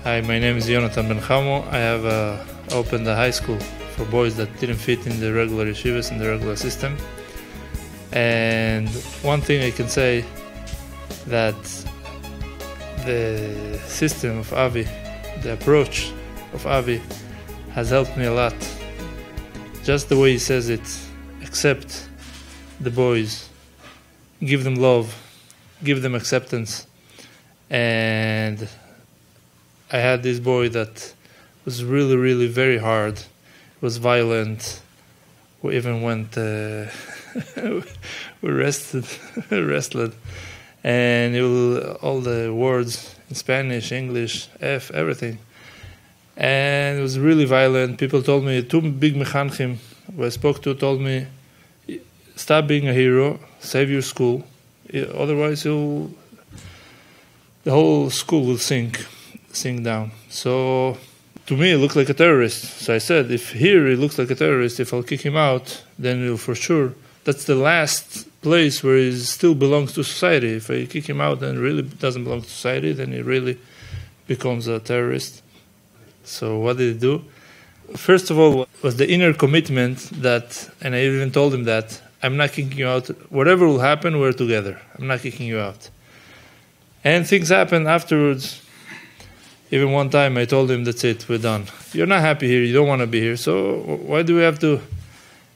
Hi, my name is Yonatan Ben-hamu. I have opened a high school for boys that didn't fit in the regular yeshivas, in the regular system. And one thing I can say, that the system of Avi, the approach of Avi, has helped me a lot. Just the way he says it, accept the boys, give them love, give them acceptance. And I had this boy that was really, really very hard, was violent. We even went, we wrestled, and it was all the words in Spanish, English, F, everything. And it was really violent. People told me, two big mechanchim who I spoke to told me, stop being a hero, save your school, otherwise the whole school will sink down. So to me it looked like a terrorist. So I said, if here he looks like a terrorist, if I'll kick him out, then he'll for sure, that's the last place where he still belongs to society. If I kick him out and really doesn't belong to society, then he really becomes a terrorist. So what did he do? First of all was the inner commitment that, and I even told him that, I'm not kicking you out. Whatever will happen, we're together. I'm not kicking you out. And things happened afterwards. Even one time I told him, that's it, we're done. You're not happy here, you don't want to be here, so why do we have to?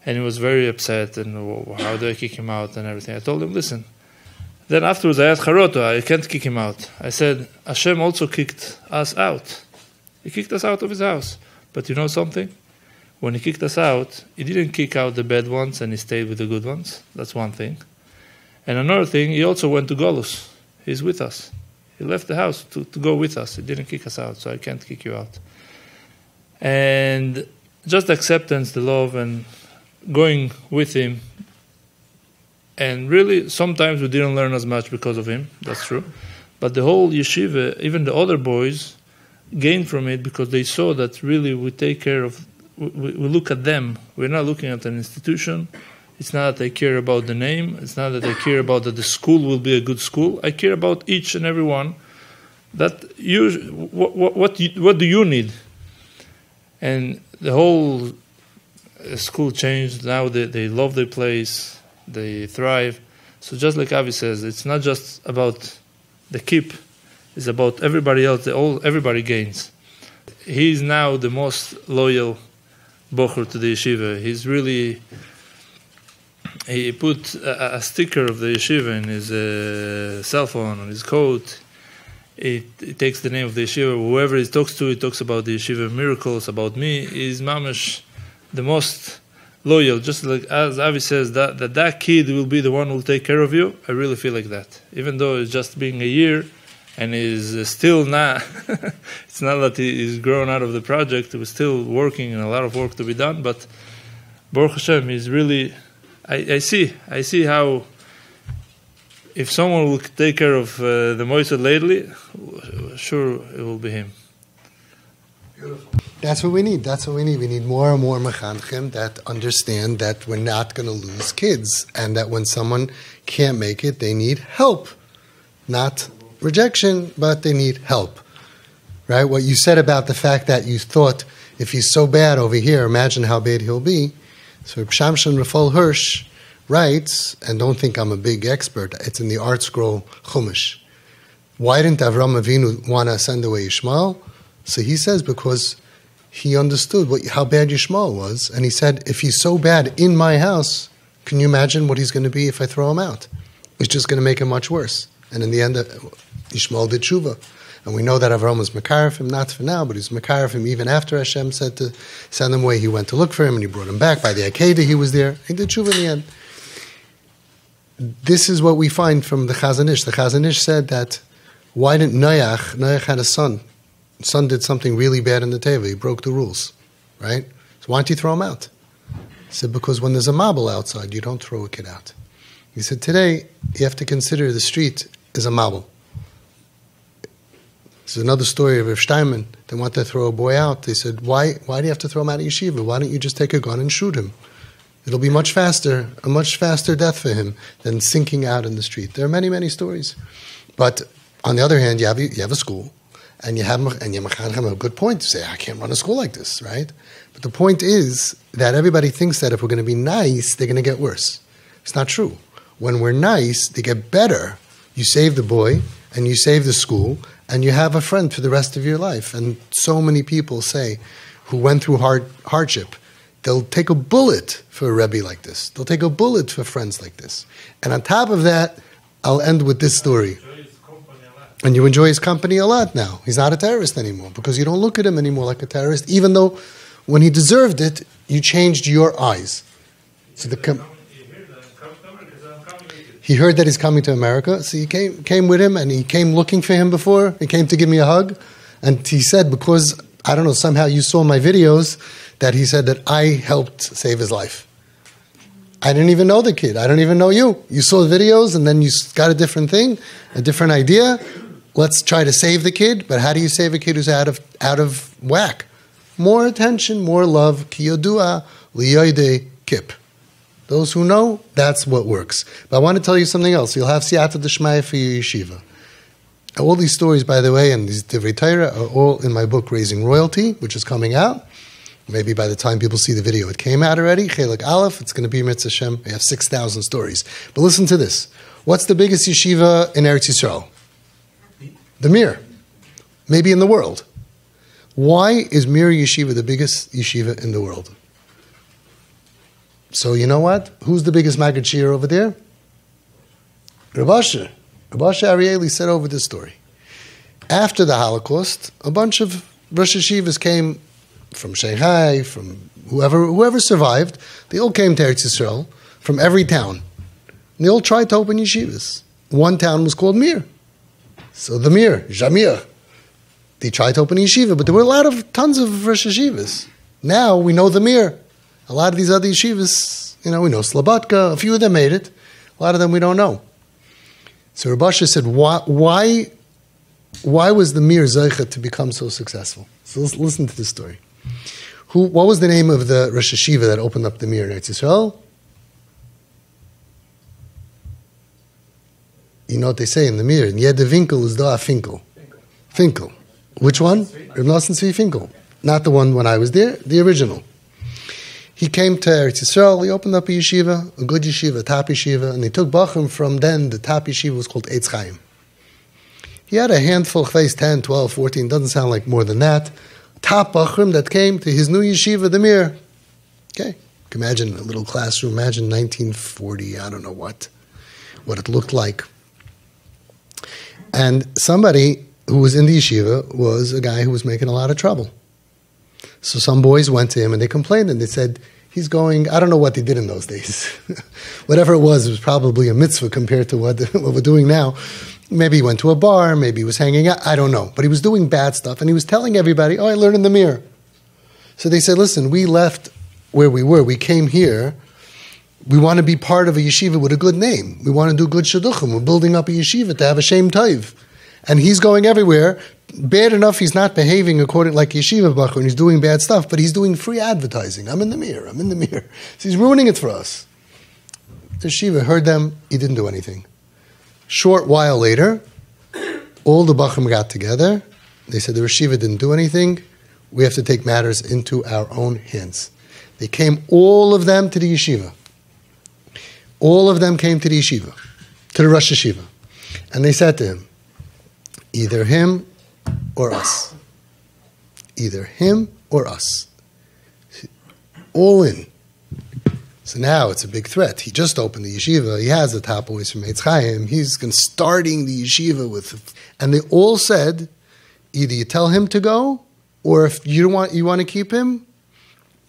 And he was very upset, and how do I kick him out and everything. I told him, listen. Then afterwards I asked Charoto, I can't kick him out. I said, Hashem also kicked us out. He kicked us out of his house. But you know something? When he kicked us out, he didn't kick out the bad ones and he stayed with the good ones. That's one thing. And another thing, he also went to Golus. He's with us. He left the house to go with us. He didn't kick us out, so I can't kick you out. And just acceptance, the love, and going with him. And really, sometimes we didn't learn as much because of him. That's true. But the whole yeshiva, even the other boys, gained from it because they saw that really we take care of, we look at them. We're not looking at an institution. It's not that I care about the name. It's not that I care about that the school will be a good school. I care about each and every one. That what do you need? And the whole school changed. Now they love their place. They thrive. So just like Avi says, it's not just about the keep. It's about everybody else. Everybody gains. He's now the most loyal bocher to the yeshiva. He's really... He put a sticker of the yeshiva in his cell phone, on his coat. He takes the name of the yeshiva. Whoever he talks to, he talks about the yeshiva miracles, about me. He's mamash the most loyal. Just like as Avi says, that kid will be the one who will take care of you. I really feel like that. Even though it's just being a year and he's still not, it's not that he's grown out of the project. We're still working and a lot of work to be done. But Baruch Hashem, he's really... I see how if someone will take care of the Moised lately, sure it will be him. Beautiful. That's what we need. That's what we need. We need more and more mechanchim that understand that we're not going to lose kids, and that when someone can't make it, they need help. Not rejection, but they need help. Right? What you said about the fact that you thought, if he's so bad over here, imagine how bad he'll be. So Shamshon Rafal Hirsch writes, and don't think I'm a big expert, it's in the Art Scroll Chumash. Why didn't Avram Avinu want to send away Yishmael? So he says because he understood how bad Yishmael was, and he said, if he's so bad in my house, can you imagine what he's going to be if I throw him out? It's just going to make him much worse. And in the end, Yishmael did tshuva. And we know that Avram was Mekaref him, not for now, but he's Mekaref him even after Hashem said to send him away. He went to look for him, and he brought him back. By the Akedah, he was there. He did tshuva in the end. This is what we find from the Chazon Ish. The Chazon Ish said that, why didn't Noach had a son. The son did something really bad in the Teva. He broke the rules, right? So why don't you throw him out? He said, because when there's a mabel outside, you don't throw a kid out. He said, today, you have to consider the street as a mabel. There's another story of Rav Steinman. They wanted to throw a boy out. They said, why do you have to throw him out of yeshiva? Why don't you just take a gun and shoot him? It'll be much faster, a much faster death for him than sinking out in the street. There are many, many stories. But on the other hand, you have a school, and you have a good point to say, I can't run a school like this, right? But the point is that everybody thinks that if we're going to be nice, they're going to get worse. It's not true. When we're nice, they get better. You save the boy, and you save the school, and you have a friend for the rest of your life. And so many people say, who went through hardship, they'll take a bullet for a Rebbe like this. They'll take a bullet for friends like this. And on top of that, I'll end with this story. And you enjoy his company a lot now. He's not a terrorist anymore because you don't look at him anymore like a terrorist, even though when he deserved it, you changed your eyes. So he heard that he's coming to America, so he came with him, and he came looking for him before. He came to give me a hug, and he said, because, I don't know, somehow you saw my videos, that he said that I helped save his life. I didn't even know the kid. I don't even know you. You saw the videos, and then you got a different thing, a different idea. Let's try to save the kid, but how do you save a kid who's out of whack? More attention, more love. Ki yodua liyyy kip. Those who know, that's what works. But I want to tell you something else. You'll have siyata d'shmaya for your yeshiva. All these stories, by the way, and these divrei Torah are all in my book, Raising Royalty, which is coming out. Maybe by the time people see the video, it came out already. Chelik Aleph, it's going to be Mitzvah Shem. We have 6,000 stories. But listen to this. What's the biggest yeshiva in Eretz Yisrael? The Mir. Maybe in the world. Why is Mir Yeshiva the biggest yeshiva in the world? So you know what? Who's the biggest Maggid Shir over there? Rav Asher. Rav Asher Arieli said over this story. After the Holocaust, a bunch of Rosh Yeshivas came from Shanghai, from whoever survived. They all came to Eretz Yisrael from every town. And they all tried to open yeshivas. One town was called Mir. So the Mir, Jamir, they tried to open a yeshiva, but there were tons of Rosh Yeshivas. Now we know the Mir. A lot of these other yeshivas, we know Slobodka, a few of them made it. A lot of them we don't know. So Rav Asher said, why was the Mir Zeicha to become so successful? So let's listen to this story. What was the name of the Rosh Yeshiva that opened up the Mir in Eretz Yisrael? You know what they say in the Mir? Jede Winkel is da a Finkel. Finkel. Which one? Reb Nosson Tzvi Finkel. Not the one when I was there, the original. He came to Eretz Yisrael, he opened up a yeshiva, a good yeshiva, a top yeshiva, and he took Bachrim from then. The top yeshiva was called Eitz Chaim. He had a handful, 10, 12, 14, doesn't sound like more than that. Top Bachrim that came to his new yeshiva, the Mir. Okay, imagine a little classroom, imagine 1940, I don't know what it looked like. And somebody who was in the yeshiva was a guy who was making a lot of trouble. So some boys went to him and they complained and they said, he's going, I don't know what they did in those days. Whatever it was probably a mitzvah compared to what we're doing now. Maybe he went to a bar, maybe he was hanging out, I don't know. But he was doing bad stuff and he was telling everybody, I learned in the Mir. So they said, listen, we left where we were, we came here, we want to be part of a yeshiva with a good name. We want to do good shidduchim. We're building up a yeshiva to have a shem tov. And he's going everywhere. Bad enough he's not behaving according like yeshiva bachur and he's doing bad stuff, but he's doing free advertising. I'm in the Mir. So he's ruining it for us. The yeshiva heard them. He didn't do anything. Short while later, all the bachrim got together. They said the yeshiva didn't do anything. We have to take matters into our own hands. They came, all of them, to the yeshiva. All of them came to the yeshiva, to the Rosh Yeshiva. And they said to him, either him or us. Either him or us. All in. So now it's a big threat. He just opened the yeshiva. He has the top boys from Eitz Chaim. He's starting the yeshiva with... And they all said, either you tell him to go, or if you want to keep him,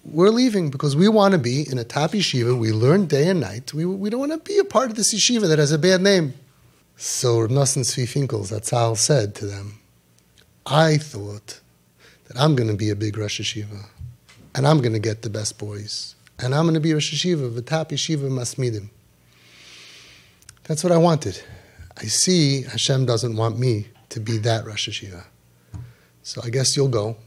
we're leaving because we want to be in a top yeshiva. We learn day and night. We don't want to be a part of this yeshiva that has a bad name. So Reb Nosson Tzvi Finkel, Zatzal, said to them, I thought that I'm going to be a big Rosh Yeshiva, and I'm going to get the best boys, and I'm going to be Rosh Yeshiva, the top yeshiva masmidim. That's what I wanted. I see Hashem doesn't want me to be that Rosh Yeshiva. So I guess you'll go,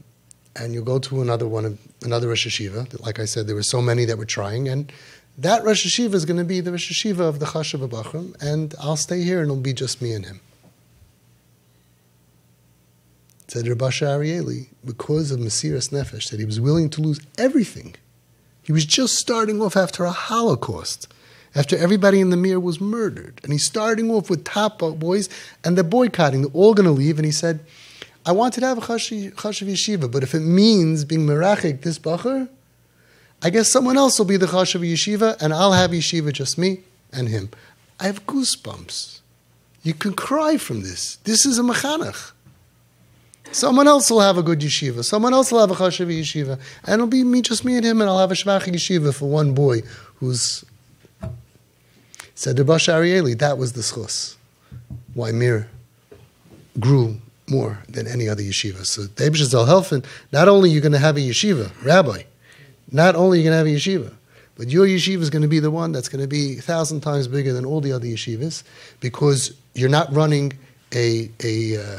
and you'll go to another Rosh Yeshiva. Like I said, there were so many that were trying, and that Rosh Yeshiva is going to be the Rosh Yeshiva of the Chashav Bachrim, and I'll stay here, and it'll be just me and him. Said Rabbi Arieli, because of Mesiras Nefesh, that he was willing to lose everything. He was just starting off after a Holocaust, after everybody in the Mir was murdered. And he's starting off with top boys, and they're boycotting. They're all going to leave. And he said, I wanted to have a chashav yeshiva, but if it means being merachik this bacher, I guess someone else will be the chashav yeshiva, and I'll have yeshiva just me and him. I have goosebumps. You can cry from this. This is a mechanech. Someone else will have a good yeshiva. Someone else will have a chashav yeshiva. And it'll be just me and him, and I'll have a shvach yeshiva for one boy who's... Said Rabbi Arieli, that was the schus. Why Mir grew more than any other yeshiva. So the Eibusher zal helfen, not only you're going to have a yeshiva, rabbi, not only you're going to have a yeshiva, but your yeshiva is going to be the one that's going to be 1,000 times bigger than all the other yeshivas, because you're not running a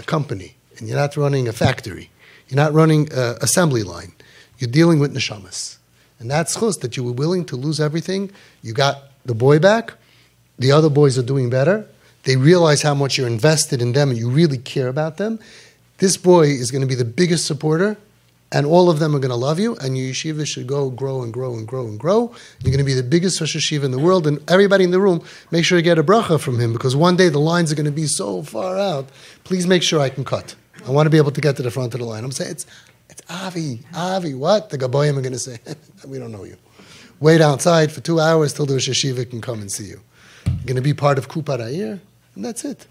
company, and you're not running a factory. You're not running an assembly line. You're dealing with neshamas. And that's chus, that you were willing to lose everything. You got the boy back. The other boys are doing better. They realize how much you're invested in them and you really care about them. This boy is going to be the biggest supporter, and all of them are going to love you, and your yeshiva should grow and grow and grow and grow. You're going to be the biggest Rosh Yeshiva in the world, and everybody in the room, make sure you get a bracha from him, because one day the lines are going to be so far out. Please make sure I can cut. I want to be able to get to the front of the line. I'm saying, it's Avi, what? The Gaboyim are going to say, we don't know you. Wait outside for 2 hours till the Rosh Yeshiva can come and see you. You're going to be part of Kupar Ha'ir, and that's it.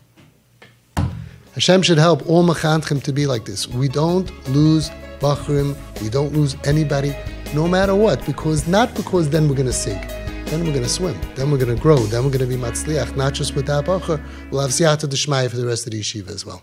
Hashem should help all mechanchim to be like this. We don't lose bachrim, we don't lose anybody, no matter what, not because then we're going to sink, then we're going to swim, then we're going to grow, then we're going to be matzliach, not just with that bachar, we'll have siyata d'shmaya for the rest of the yeshiva as well.